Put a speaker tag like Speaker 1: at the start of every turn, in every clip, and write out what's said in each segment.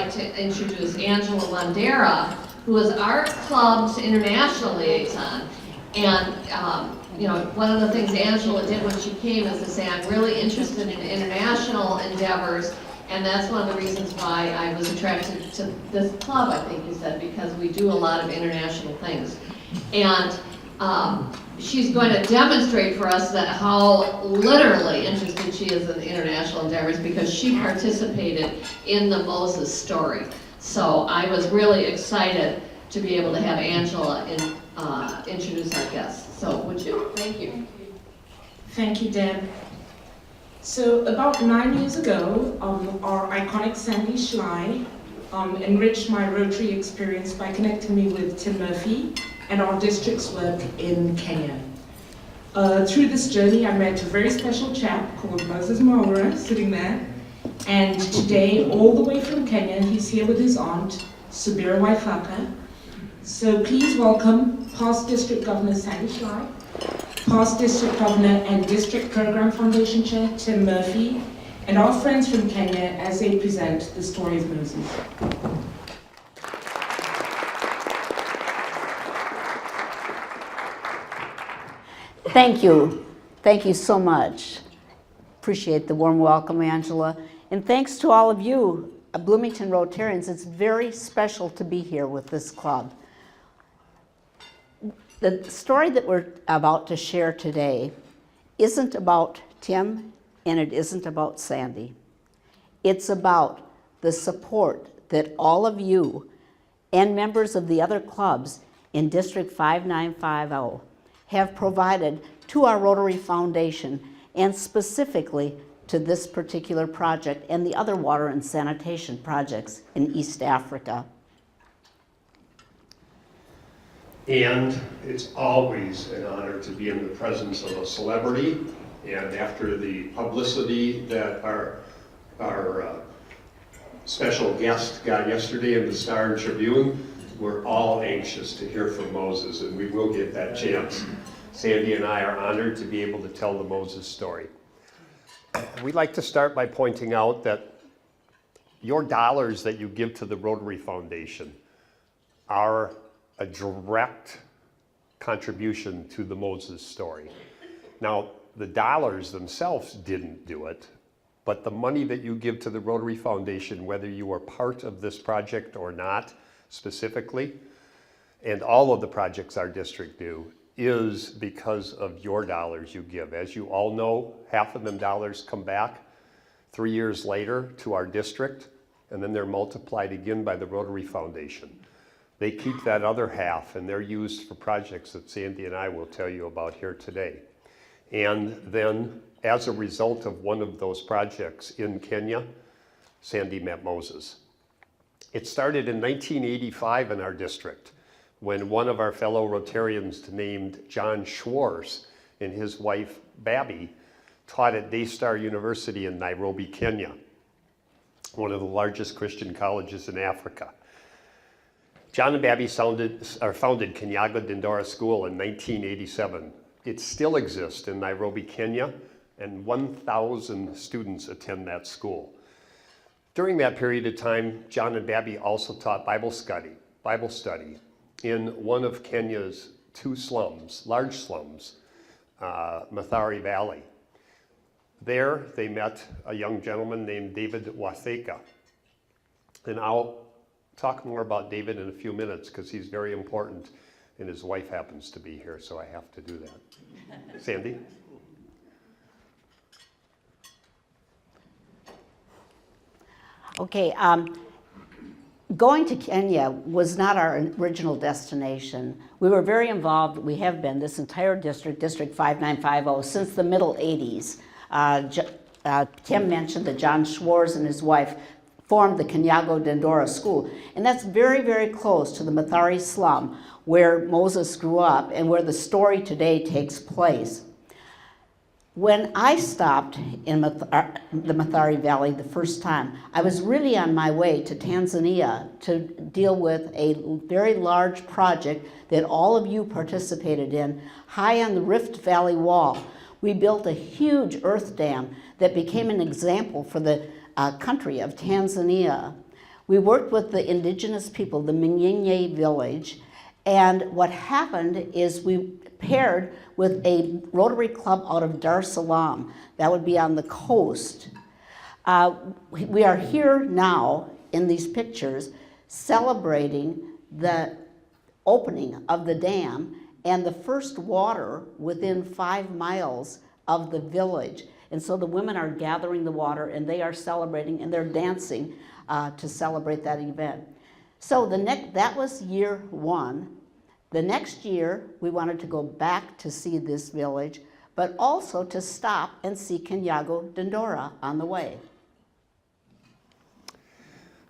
Speaker 1: like to introduce Angela Landera, who is our club's international liaison. And you know, one of the things Angela did when she came is to say, I'm really interested in international endeavors, and that's one of the reasons why I was attracted to this club, I think you said, because we do a lot of international things. And she's going to demonstrate for us that how literally interested she is in international endeavors, because she participated in the Moses story. So I was really excited to be able to have Angela introduce our guests. So would you? Thank you.
Speaker 2: Thank you, Deb. So about 9 years ago, our iconic Sandy Schley enriched my Rotary experience by connecting me with Tim Murphy and our district's work in Kenya. Through this journey, I met a very special chap called Moses Mwaura, sitting there. And today, all the way from Kenya, he's here with his aunt, Subira Waithaka. So please welcome past District Governor Sandy Schley, past District Governor and District Program Foundation Chair Tim Murphy, and our friends from Kenya as they present the story of Moses.
Speaker 3: Thank you. Thank you so much. Appreciate the warm welcome, Angela. And thanks to all of you, Bloomington Rotarians. It's very special to be here with this club. The story that we're about to share today isn't about Tim, and it isn't about Sandy. It's about the support that all of you and members of the other clubs in District 5950 have provided to our Rotary Foundation, and specifically to this particular project and the other water and sanitation projects in East Africa.
Speaker 4: And it's always an honor to be in the presence of a celebrity. And after the publicity that our special guest got yesterday in the Star and Tribune, we're all anxious to hear from Moses, and we will get that chance. Sandy and I are honored to be able to tell the Moses story. We'd like to start by pointing out that your dollars that you give to the Rotary Foundation are a direct contribution to the Moses story. Now, the dollars themselves didn't do it, but the money that you give to the Rotary Foundation, whether you are part of this project or not specifically, and all of the projects our district do, is because of your dollars you give. As you all know, half of them dollars come back 3 years later to our district, and then they're multiplied again by the Rotary Foundation. They keep that other half, and they're used for projects that Sandy and I will tell you about here today. And then, as a result of one of those projects in Kenya, Sandy met Moses. It started in 1985 in our district, when one of our fellow Rotarians named John Schwarz and his wife, Babby, taught at Daystar University in Nairobi, Kenya, one of the largest Christian colleges in Africa. John and Babby founded Kinyaga Dindora School in 1987. It still exists in Nairobi, Kenya, and 1,000 students attend that school. During that period of time, John and Babby also taught Bible study in one of Kenya's two slums, large slums, Mathare Valley. There, they met a young gentleman named David Waithaka. And I'll talk more about David in a few minutes because he's very important, and his wife happens to be here, so I have to do that. Sandy?
Speaker 3: Okay, going to Kenya was not our original destination. We were very involved, we have been, this entire district, District 5950, since the middle 80s. Tim mentioned that John Schwarz and his wife formed the Kinyaga Dindora School, and that's very, very close to the Mathare slum where Moses grew up and where the story today takes place. When I stopped in the Mathare Valley the first time, I was really on my way to Tanzania to deal with a very large project that all of you participated in, high on the Rift Valley wall. We built a huge earth dam that became an example for the country of Tanzania. We worked with the indigenous people, the Mwaura village, and what happened is we paired with a Rotary Club out of Dar es Salaam. That would be on the coast. We are here now in these pictures celebrating the opening of the dam and the first water within 5 miles of the village. And so the women are gathering the water and they are celebrating and they're dancing to celebrate that event. So that was year 1. The next year, we wanted to go back to see this village, but also to stop and see Kinyago Dandora on the way.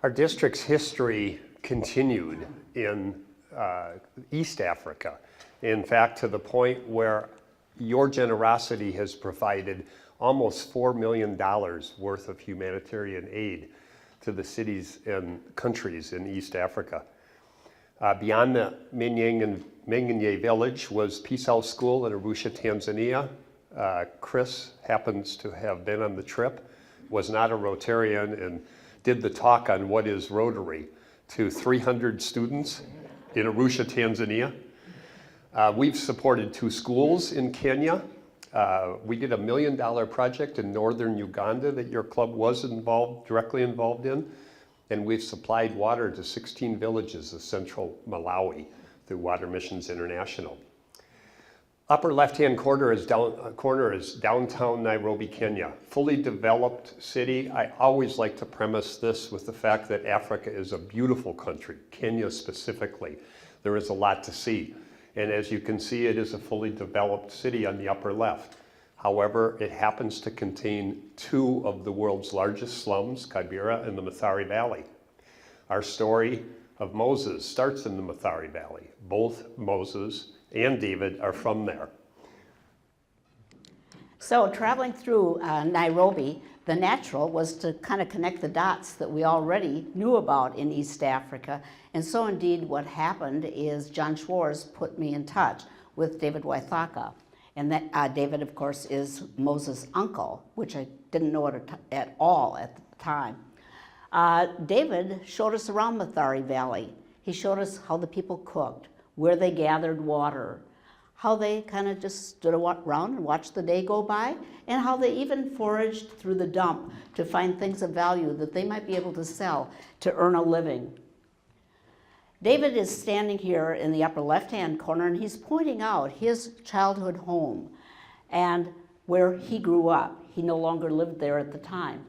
Speaker 4: Our district's history continued in East Africa. In fact, to the point where your generosity has provided almost $4 million worth of humanitarian aid to the cities and countries in East Africa. Beyond the Mwaura village was Peace House School in Arusha, Tanzania. Chris happens to have been on the trip, was not a Rotarian, and did the talk on what is Rotary to 300 students in Arusha, Tanzania. We've supported 2 schools in Kenya. We did $1 million project in northern Uganda that your club was directly involved in. And we've supplied water to 16 villages of central Malawi through Water Missions International. Upper left-hand corner is downtown Nairobi, Kenya. Fully developed city. I always like to premise this with the fact that Africa is a beautiful country, Kenya specifically. There is a lot to see. And as you can see, it is a fully developed city on the upper left. However, it happens to contain 2 of the world's largest slums, Kibera and the Mathare Valley. Our story of Moses starts in the Mathare Valley. Both Moses and David are from there.
Speaker 3: So traveling through Nairobi, the natural was to kind of connect the dots that we already knew about in East Africa. And so indeed what happened is John Schwarz put me in touch with David Waithaka. And that David, of course, is Moses' uncle, which I didn't know at all at the time. David showed us around Mathare Valley. He showed us how the people cooked, where they gathered water, how they kind of just stood around and watched the day go by, and how they even foraged through the dump to find things of value that they might be able to sell to earn a living. David is standing here in the upper left-hand corner, and he's pointing out his childhood home and where he grew up. He no longer lived there at the time.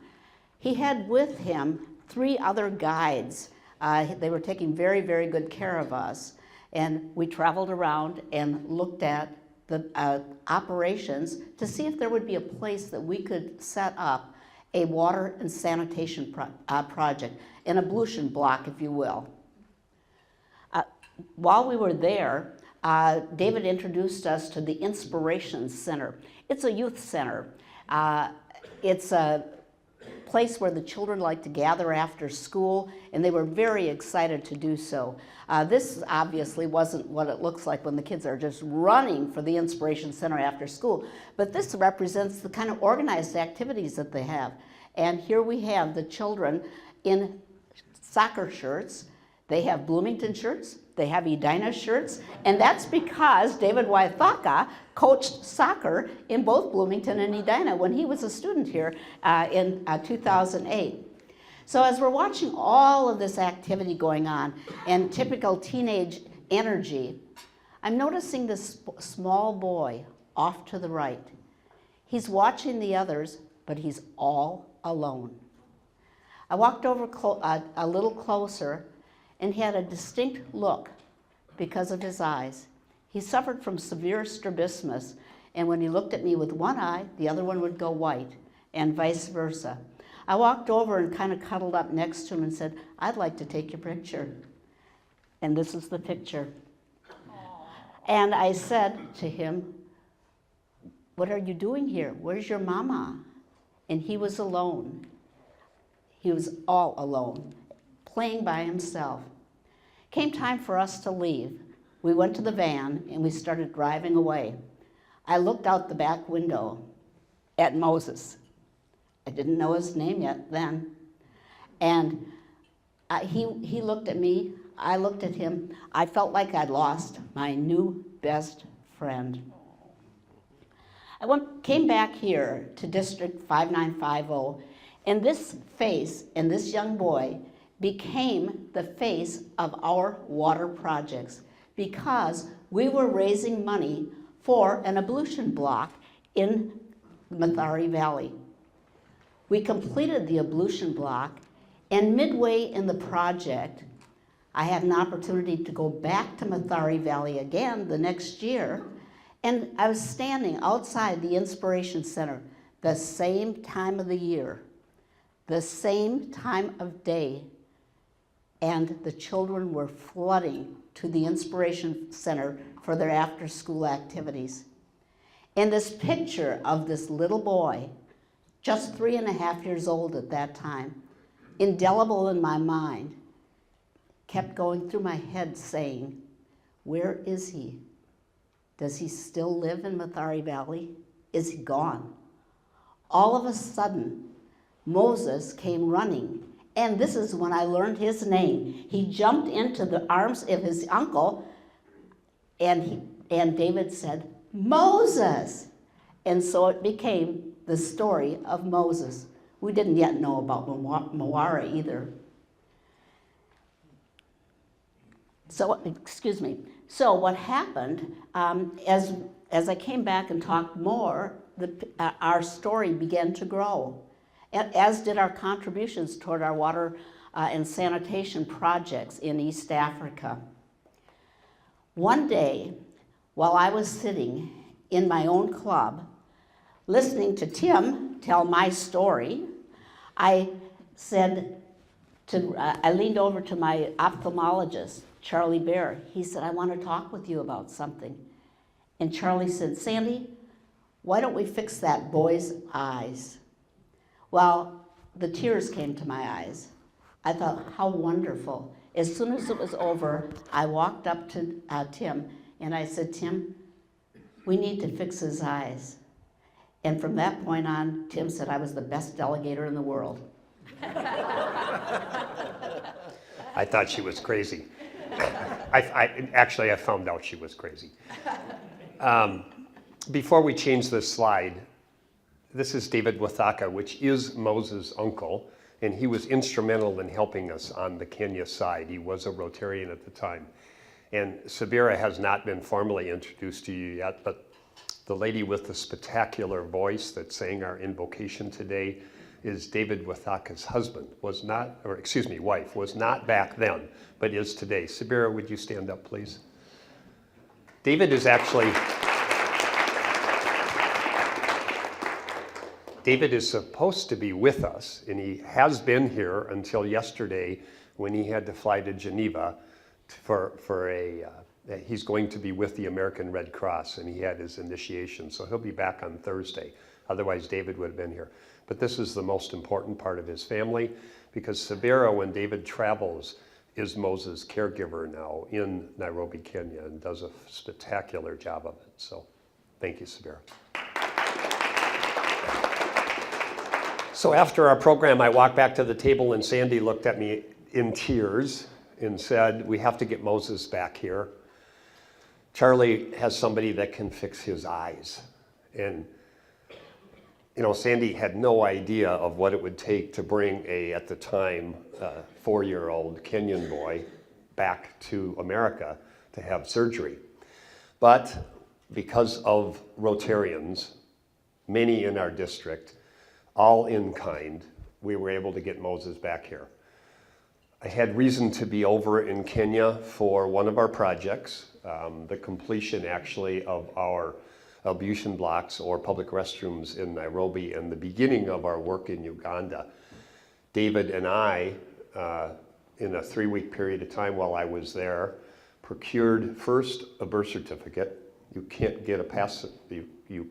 Speaker 3: He had with him 3 other guides. They were taking very, very good care of us. And we traveled around and looked at the operations to see if there would be a place that we could set up a water and sanitation project, an ablution block, if you will. While we were there, David introduced us to the Inspiration Center. It's a youth center. It's a place where the children like to gather after school, and they were very excited to do so. This obviously wasn't what it looks like when the kids are just running for the Inspiration Center after school, but this represents the kind of organized activities that they have. And here we have the children in soccer shirts. They have Bloomington shirts, they have Edina shirts, and that's because David Waithaka coached soccer in both Bloomington and Edina when he was a student here in 2008. So as we're watching all of this activity going on and typical teenage energy, I'm noticing this small boy off to the right. He's watching the others, but he's all alone. I walked over a little closer, and he had a distinct look because of his eyes. He suffered from severe strabismus, and when he looked at me with one eye, the other one would go white, and vice versa. I walked over and kind of cuddled up next to him and said, "I'd like to take your picture." And this is the picture. And I said to him, "What are you doing here? Where's your mama?" And he was alone. He was all alone, playing by himself. Came time for us to leave. We went to the van and we started driving away. I looked out the back window at Moses. I didn't know his name yet then. And he looked at me, I looked at him. I felt like I'd lost my new best friend. Came back here to District 5950, and this face and this young boy became the face of our water projects because we were raising money for an ablution block in Mathare Valley. We completed the ablution block, and midway in the project, I had an opportunity to go back to Mathare Valley again the next year, and I was standing outside the Inspiration Center the same time of the year, the same time of day, and the children were flooding to the Inspiration Center for their after-school activities. And this picture of this little boy, just 3.5 years old at that time, indelible in my mind, kept going through my head saying, where is he? Does he still live in Mathare Valley? Is he gone? All of a sudden, Moses came running, and this is when I learned his name. He jumped into the arms of his uncle, and David said, Moses! And so it became the story of Moses. We didn't yet know about Mwaura either. So, excuse me. So what happened, as I came back and talked more, our story began to grow, as did our contributions toward our water and sanitation projects in East Africa. One day, while I was sitting in my own club, listening to Tim tell my story, I leaned over to my ophthalmologist, Charlie Bear. He said, I want to talk with you about something. And Charlie said, Sandy, why don't we fix that boy's eyes? Well, the tears came to my eyes. I thought, how wonderful. As soon as it was over, I walked up to Tim and I said, Tim, we need to fix his eyes. And from that point on, Tim said I was the best delegator in the world.
Speaker 4: I thought she was crazy. I found out she was crazy. Before we change this slide, this is David Waithaka, which is Moses' uncle, and he was instrumental in helping us on the Kenya side. He was a Rotarian at the time. And Sabira has not been formally introduced to you yet, but the lady with the spectacular voice that sang our invocation today is David Waithaka's husband, wife, was not back then, but is today. Sabira, would you stand up, please? David is supposed to be with us, and he has been here until yesterday when he had to fly to Geneva he's going to be with the American Red Cross, and he had his initiation, so he'll be back on Thursday. Otherwise, David would have been here. But this is the most important part of his family, because Sabira, when David travels, is Moses' caregiver now in Nairobi, Kenya, and does a spectacular job of it. So thank you, Sabira. So after our program, I walked back to the table, and Sandy looked at me in tears and said, we have to get Moses back here. Charlie has somebody that can fix his eyes. And Sandy had no idea of what it would take to bring at the time, 4-year-old Kenyan boy back to America to have surgery. But because of Rotarians, many in our district, all in kind, we were able to get Moses back here. I had reason to be over in Kenya for one of our projects, the completion actually of our ablution blocks or public restrooms in Nairobi, and the beginning of our work in Uganda. David and I, in a 3-week period of time while I was there, procured first a birth certificate. You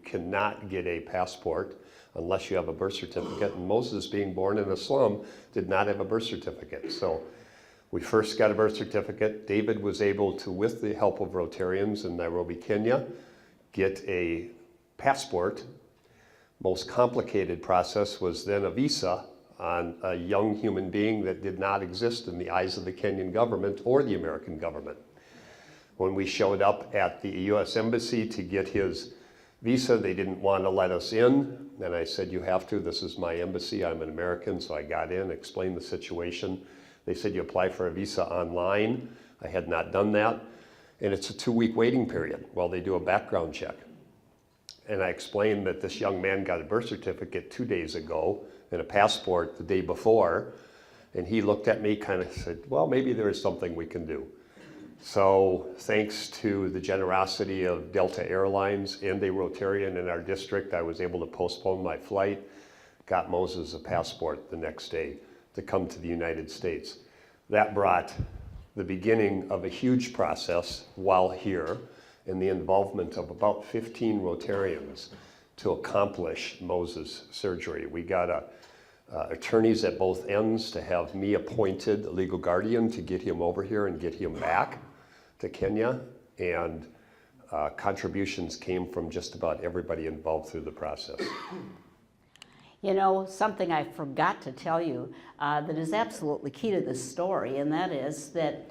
Speaker 4: cannot get a passport unless you have a birth certificate, and Moses, being born in a slum, did not have a birth certificate. So we first got a birth certificate. David was able to, with the help of Rotarians in Nairobi, Kenya, get a passport. Most complicated process was then a visa, on a young human being that did not exist in the eyes of the Kenyan government or the American government. When we showed up at the US Embassy to get his visa, they didn't want to let us in. And I said, you have to, this is my embassy, I'm an American. So I got in, explained the situation. They said, you apply for a visa online. I had not done that. And it's a 2-week waiting period while they do a background check. And I explained that this young man got a birth certificate 2 days ago and a passport the day before. And he looked at me, kind of said, well, maybe there is something we can do. So thanks to the generosity of Delta Airlines and a Rotarian in our district, I was able to postpone my flight, got Moses a passport the next day to come to the United States. That brought the beginning of a huge process while here, and the involvement of about 15 Rotarians to accomplish Moses' surgery. We got attorneys at both ends to have me appointed a legal guardian to get him over here and get him back to Kenya, and contributions came from just about everybody involved through the process.
Speaker 3: You know, something I forgot to tell you that is absolutely key to this story, and that is that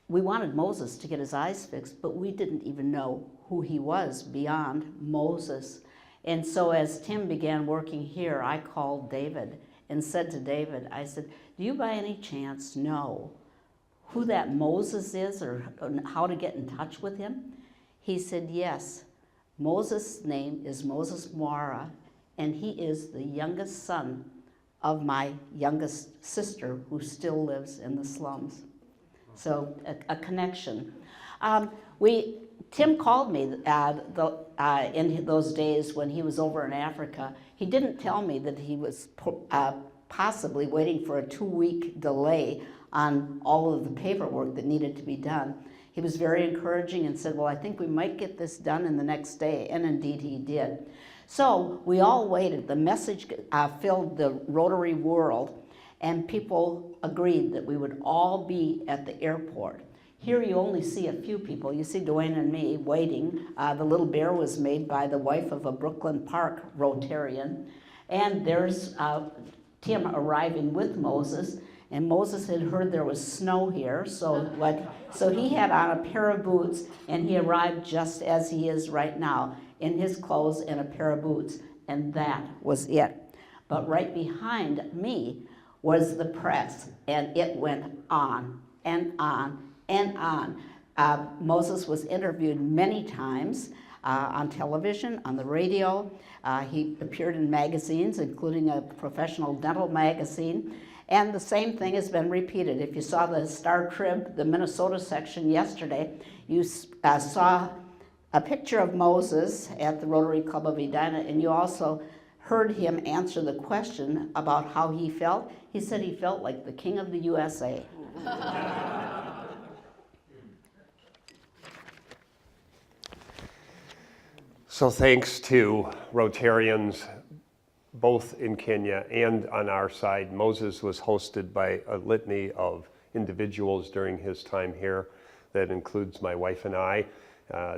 Speaker 3: we wanted Moses to get his eyes fixed, but we didn't even know who he was beyond Moses. And so as Tim began working here, I called David and said to David, I said, do you by any chance know who that Moses is or how to get in touch with him? He said, yes. Moses' name is Moses Mwaura, and he is the youngest son of my youngest sister who still lives in the slums. So a connection. Tim called me in those days when he was over in Africa. He didn't tell me that he was possibly waiting for a 2-week delay on all of the paperwork that needed to be done. He was very encouraging and said, well, I think we might get this done in the next day, and indeed he did. So we all waited. The message filled the Rotary world, and people agreed that we would all be at the airport. Here you only see a few people. You see Dwayne and me waiting. The little bear was made by the wife of a Brooklyn Park Rotarian. And there's Tim arriving with Moses. And Moses had heard there was snow here, so he had on a pair of boots, and he arrived just as he is right now, in his clothes and a pair of boots, and that was it. But right behind me was the press, and it went on and on and on. Moses was interviewed many times on television, on the radio. He appeared in magazines, including a professional dental magazine. And the same thing has been repeated. If you saw the Star Trib, the Minnesota section yesterday, you saw a picture of Moses at the Rotary Club of Edina, and you also heard him answer the question about how he felt. He said he felt like the king of the USA.
Speaker 4: So thanks to Rotarians, both in Kenya and on our side, Moses was hosted by a litany of individuals during his time here. That includes my wife and I.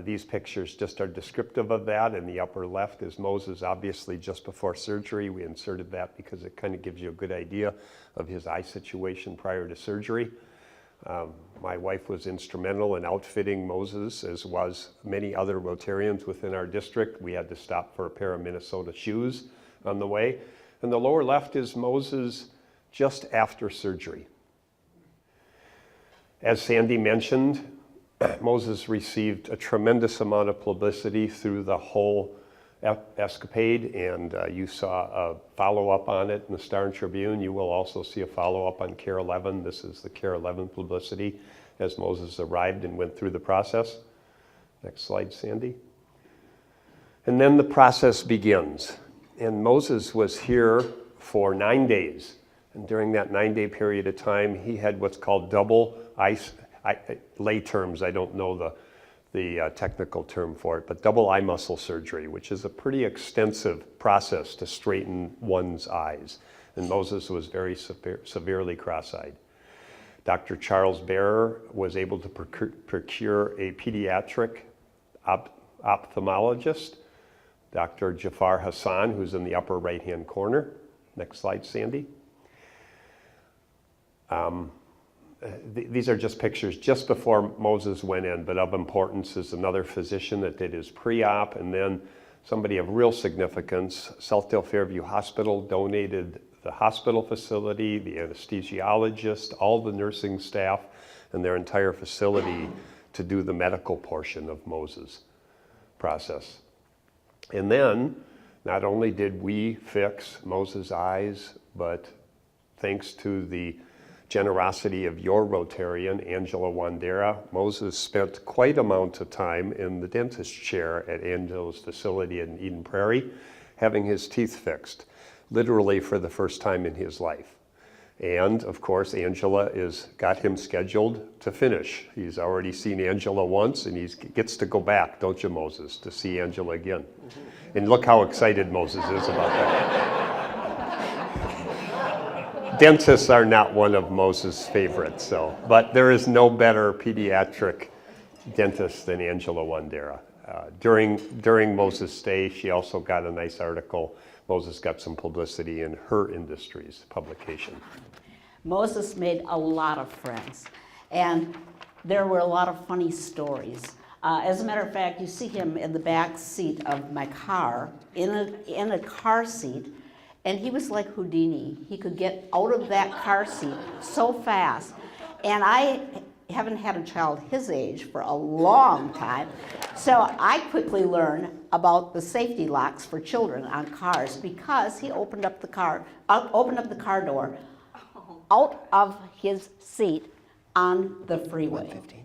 Speaker 4: These pictures just are descriptive of that. In the upper left is Moses, obviously just before surgery. We inserted that because it kind of gives you a good idea of his eye situation prior to surgery. My wife was instrumental in outfitting Moses, as was many other Rotarians within our district. We had to stop for a pair of Minnesota shoes on the way. And the lower left is Moses just after surgery. As Sandy mentioned, Moses received a tremendous amount of publicity through the whole escapade, and you saw a follow-up on it in the Star and Tribune. You will also see a follow-up on Care 11. This is the Care 11 publicity as Moses arrived and went through the process. Next slide, Sandy. And then the process begins. And Moses was here for 9 days. And during that 9-day period of time, he had what's called double lay terms, I don't know the technical term for it, but double eye muscle surgery, which is a pretty extensive process to straighten one's eyes. And Moses was very severely cross-eyed. Dr. Charles Bearer was able to procure a pediatric ophthalmologist, Dr. Jafar Hassan, who's in the upper right-hand corner. Next slide, Sandy. These are just pictures just before Moses went in, but of importance is another physician that did his pre-op, and then somebody of real significance, Southdale Fairview Hospital donated the hospital facility, the anesthesiologist, all the nursing staff, and their entire facility to do the medical portion of Moses' process. And then, not only did we fix Moses' eyes, but thanks to the generosity of your Rotarian, Angela Wandera, Moses spent quite amount of time in the dentist chair at Angela's facility in Eden Prairie, having his teeth fixed, literally for the first time in his life. And of course, Angela got him scheduled to finish. He's already seen Angela once, and he gets to go back, don't you, Moses, to see Angela again? And look how excited Moses is about that. Dentists are not one of Moses' favorites, but there is no better pediatric dentist than Angela Wandera. During Moses' stay, she also got a nice article. Moses got some publicity in her industry's publication.
Speaker 3: Moses made a lot of friends, and there were a lot of funny stories. As a matter of fact, you see him in the back seat of my car, in a car seat, and he was like Houdini. He could get out of that car seat so fast. And I haven't had a child his age for a long time, so I quickly learned about the safety locks for children on cars because he opened up the car door out of his seat on the freeway.
Speaker 1: 20.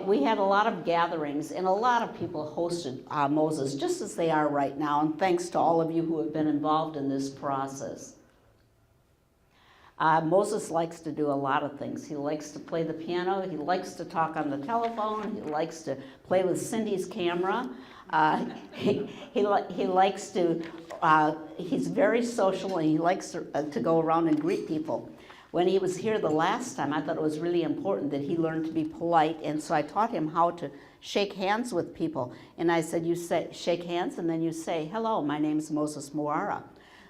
Speaker 3: We had a lot of gatherings, and a lot of people hosted Moses, just as they are right now, and thanks to all of you who have been involved in this process. Moses likes to do a lot of things. He likes to play the piano, he likes to talk on the telephone, he likes to play with Cindy's camera. He likes to, he's very social, and he likes to go around and greet people. When he was here the last time, I thought it was really important that he learned to be polite, and so I taught him how to shake hands with people. And I said, you shake hands, and then you say, hello, my name's Moses Mwaura.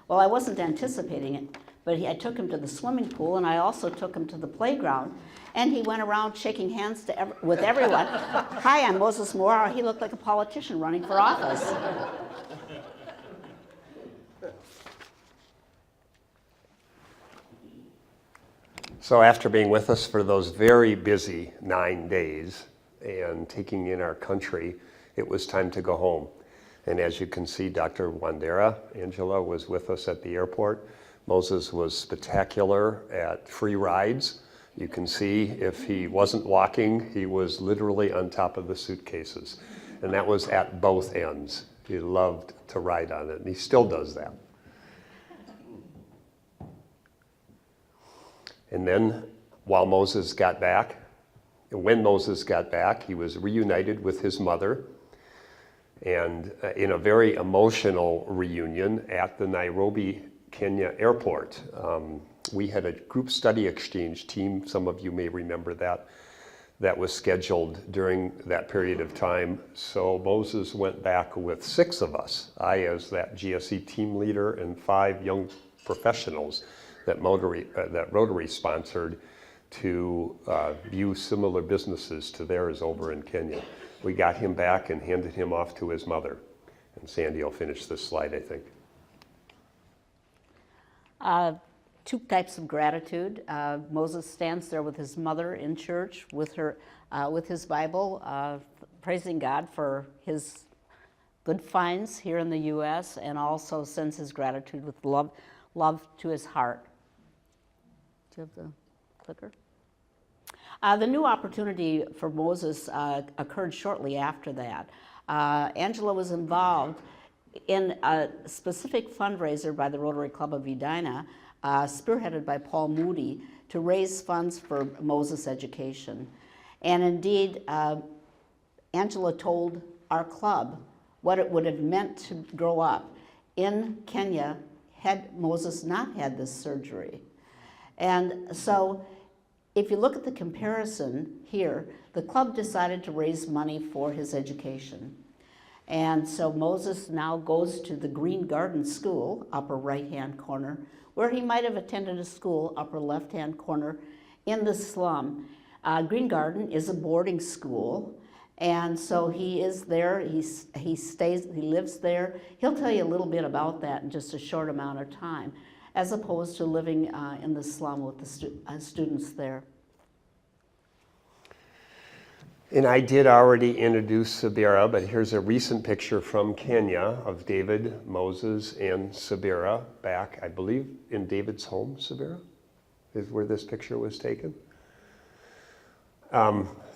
Speaker 3: Well, I wasn't anticipating it, but I took him to the swimming pool, and I also took him to the playground, and he went around shaking hands with everyone. Hi, I'm Moses Mwaura. He looked like a politician running for office.
Speaker 4: So after being with us for those very busy 9 days and taking in our country, it was time to go home. And as you can see, Dr. Wandera, Angela, was with us at the airport. Moses was spectacular at free rides. You can see if he wasn't walking, he was literally on top of the suitcases. And that was at both ends. He loved to ride on it, and he still does that. And then when Moses got back, he was reunited with his mother, and in a very emotional reunion at the Nairobi, Kenya airport. We had a group study exchange team, some of you may remember that was scheduled during that period of time. So Moses went back with 6 of us, I as that GSE team leader, and 5 young professionals that Rotary sponsored to view similar businesses to theirs over in Kenya. We got him back and handed him off to his mother. And Sandy will finish this slide, I think.
Speaker 3: 2 types of gratitude. Moses stands there with his mother in church with his Bible, praising God for his good finds here in the U.S., and also sends his gratitude with love to his heart. Do you have the clicker? The new opportunity for Moses occurred shortly after that. Angela was involved in a specific fundraiser by the Rotary Club of Edina, spearheaded by Paul Moody, to raise funds for Moses' education. And indeed, Angela told our club what it would have meant to grow up in Kenya had Moses not had this surgery. And so if you look at the comparison here, the club decided to raise money for his education. And so Moses now goes to the Green Garden School, upper right-hand corner, where he might have attended a school, upper left-hand corner, in the slum. Green Garden is a boarding school, and so he is there, he lives there. He'll tell you a little bit about that in just a short amount of time, as opposed to living in the slum with the students there.
Speaker 4: And I did already introduce Subira, but here's a recent picture from Kenya of David, Moses, and Subira back, I believe, in David's home, Subira, is where this picture was taken.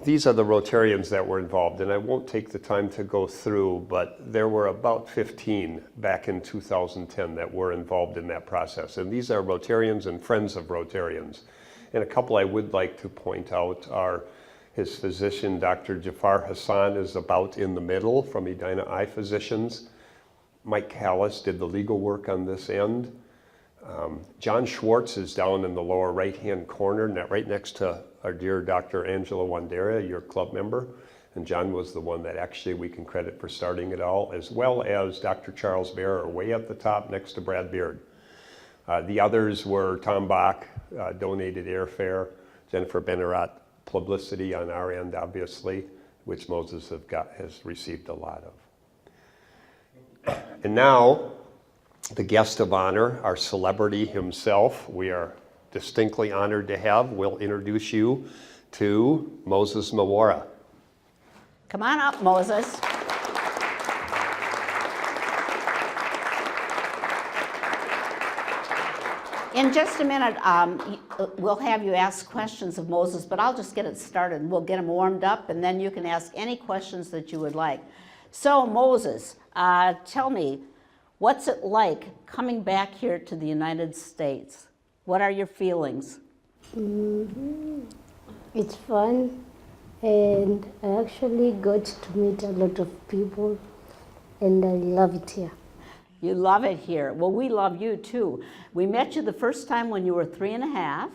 Speaker 4: These are the Rotarians that were involved, and I won't take the time to go through, but there were about 15 back in 2010 that were involved in that process. And these are Rotarians and friends of Rotarians. And a couple I would like to point out are his physician, Dr. Jafar Hassan, is about in the middle from Edina Eye Physicians. Mike Callis did the legal work on this end. John Schwarz is down in the lower right-hand corner, right next to our dear Dr. Angela Wandera, your club member. And John was the one that actually we can credit for starting it all, as well as Dr. Charles Bear, way at the top next to Brad Beard. The others were Tom Bach, donated airfare, Jennifer Benarat, publicity on our end, obviously, which Moses has received a lot of. And now, the guest of honor, our celebrity himself, we are distinctly honored to have. We'll introduce you to Moses Mwaura.
Speaker 3: Come on up, Moses. In just a minute, we'll have you ask questions of Moses, but I'll just get it started. We'll get him warmed up, and then you can ask any questions that you would like. So, Moses, tell me, what's it like coming back here to the United States? What are your feelings?
Speaker 5: It's fun, and I actually got to meet a lot of people, and I love it here.
Speaker 3: You love it here. Well, we love you too. We met you the first time when you were 3.5.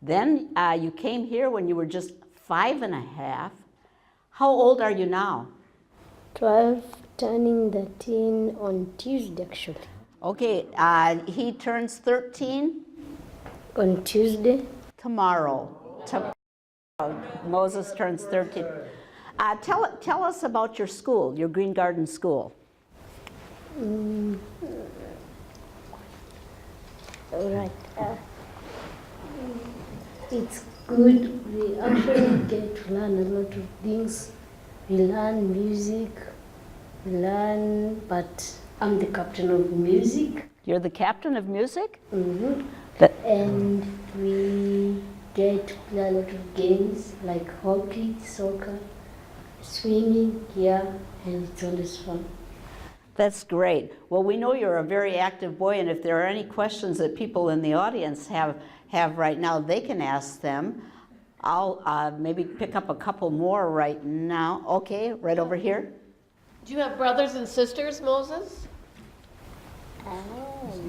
Speaker 3: Then you came here when you were just 5.5. How old are you now?
Speaker 5: 12, turning 13 on Tuesday, actually.
Speaker 3: Okay, he turns 13
Speaker 5: On Tuesday?
Speaker 3: tomorrow. Moses turns 13. Tell us about your school, your Green Garden School.
Speaker 5: All right. It's good. We actually get to learn a lot of things. We learn music. But I'm the captain of music.
Speaker 3: You're the captain of music?
Speaker 5: Mm-hmm.
Speaker 3: That-
Speaker 5: And we get to play a lot of games like hockey, soccer, swimming, and it's always fun.
Speaker 3: That's great. Well, we know you're a very active boy, and if there are any questions that people in the audience have right now, they can ask them. I'll maybe pick up a couple more right now. Okay, right over here.
Speaker 6: Do you have brothers and sisters, Moses?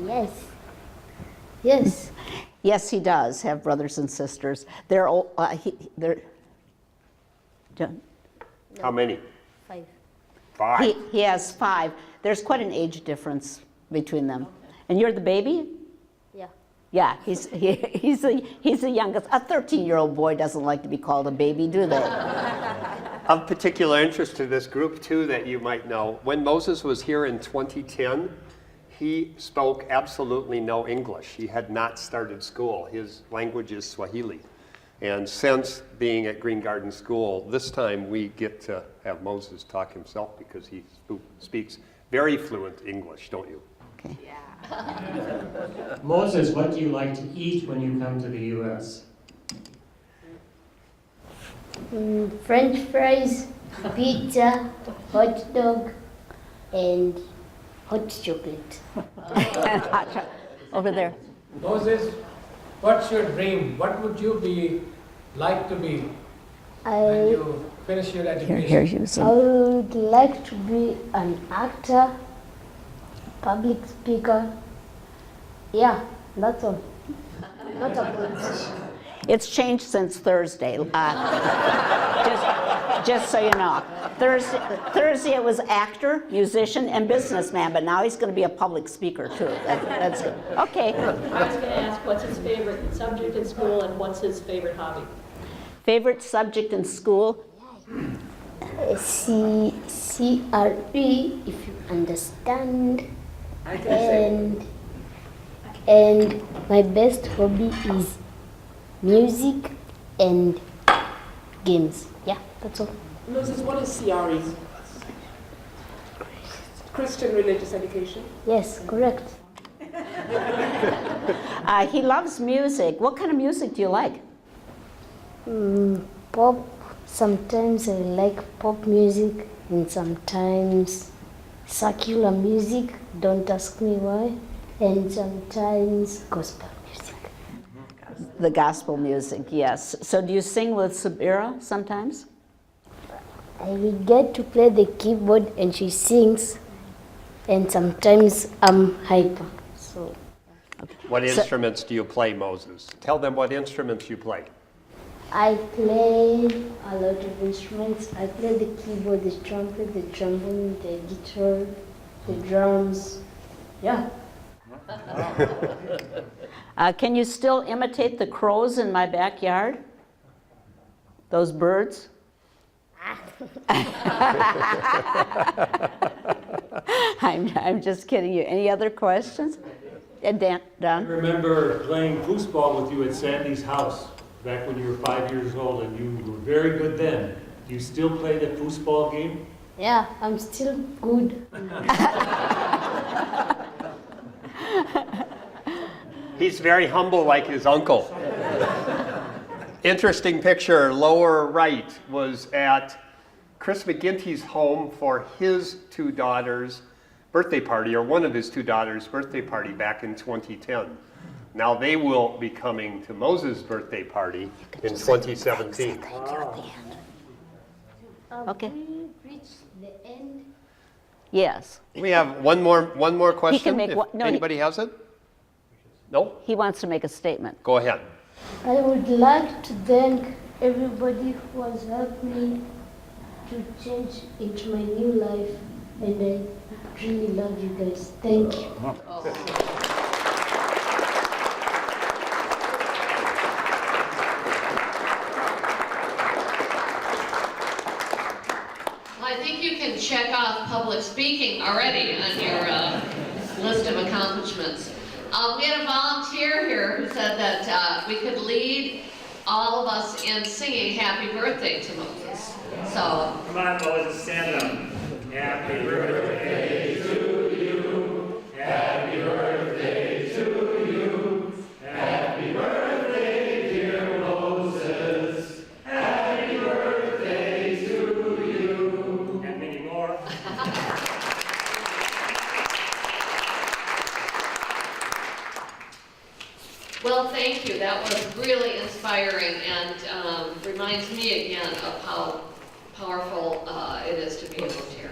Speaker 5: Yes. Yes.
Speaker 3: Yes, he does have brothers and sisters. They're
Speaker 4: How many?
Speaker 5: 5.
Speaker 4: 5.
Speaker 3: he has 5. There's quite an age difference between them. And you're the baby?
Speaker 5: Yeah.
Speaker 3: Yeah, he's the youngest. A 13-year-old boy doesn't like to be called a baby, do they?
Speaker 4: Of particular interest to this group, too, that you might know, when Moses was here in 2010, he spoke absolutely no English. He had not started school. His language is Swahili. And since being at Green Garden School, this time we get to have Moses talk himself because he speaks very fluent English, don't you?
Speaker 3: Okay.
Speaker 7: Moses, what do you like to eat when you come to the U.S.?
Speaker 5: French fries, pizza, hot dog, and hot chocolate.
Speaker 3: Over there.
Speaker 8: Moses, what's your dream? What would you like to be when
Speaker 5: I
Speaker 8: you finish your education?
Speaker 3: Here you
Speaker 5: I would like to be an actor, public speaker. Yeah, that's all. Not a politician.
Speaker 3: It's changed since Thursday. just so you know. Thursday it was actor, musician, and businessman, but now he's going to be a public speaker too. That's good. Okay.
Speaker 6: I was going to ask what's his favorite subject in school and what's his favorite hobby?
Speaker 3: Favorite subject in school?
Speaker 5: CRE, if you understand. And my best hobby is music and games. Yeah, that's all.
Speaker 2: Moses, what is CRE? Christian Religious Education.
Speaker 5: Yes, correct.
Speaker 3: He loves music. What kind of music do you like?
Speaker 5: Pop. Sometimes I like pop music and sometimes secular music. Don't ask me why. And sometimes gospel music.
Speaker 3: The gospel music, yes. So do you sing with Sabira sometimes?
Speaker 5: I will get to play the keyboard and she sings, and sometimes I'm hyper. So
Speaker 4: What instruments do you play, Moses? Tell them what instruments you play.
Speaker 5: I play a lot of instruments. I play the keyboard, the trumpet, the trombone, the guitar, the drums. Yeah.
Speaker 3: Can you still imitate the crows in my backyard? Those birds? I'm just kidding you. Any other questions? Dan?
Speaker 9: I remember playing foosball with you at Sandy's house back when you were 5 years old, and you were very good then. Do you still play the foosball game?
Speaker 5: Yeah, I'm still good.
Speaker 4: He's very humble like his uncle. Interesting picture, lower right, was at Chris McGinty's home for his two daughters' birthday party, or one of his two daughters' birthday party back in 2010. Now they will be coming to Moses' birthday party in 2017.
Speaker 3: Okay.
Speaker 5: We reached the end.
Speaker 3: Yes.
Speaker 4: We have one more question.
Speaker 3: make
Speaker 4: If
Speaker 3: one- no, he-
Speaker 4: anybody has it? No?
Speaker 3: He wants to make a statement.
Speaker 4: Go ahead.
Speaker 5: I would like to thank everybody who has helped me to change into my new life, and I really love you guys. Thank you.
Speaker 1: Well, I think you can check off public speaking already on your list of accomplishments. We had a volunteer here who said that we could lead all of us in singing Happy Birthday to Moses. So,
Speaker 7: Come on, Moses, stand up. Happy birthday to you. Happy birthday to you. Happy birthday, dear Moses. Happy birthday to you. And many more.
Speaker 1: well, thank you. That was really inspiring and reminds me again of how powerful it is to be able to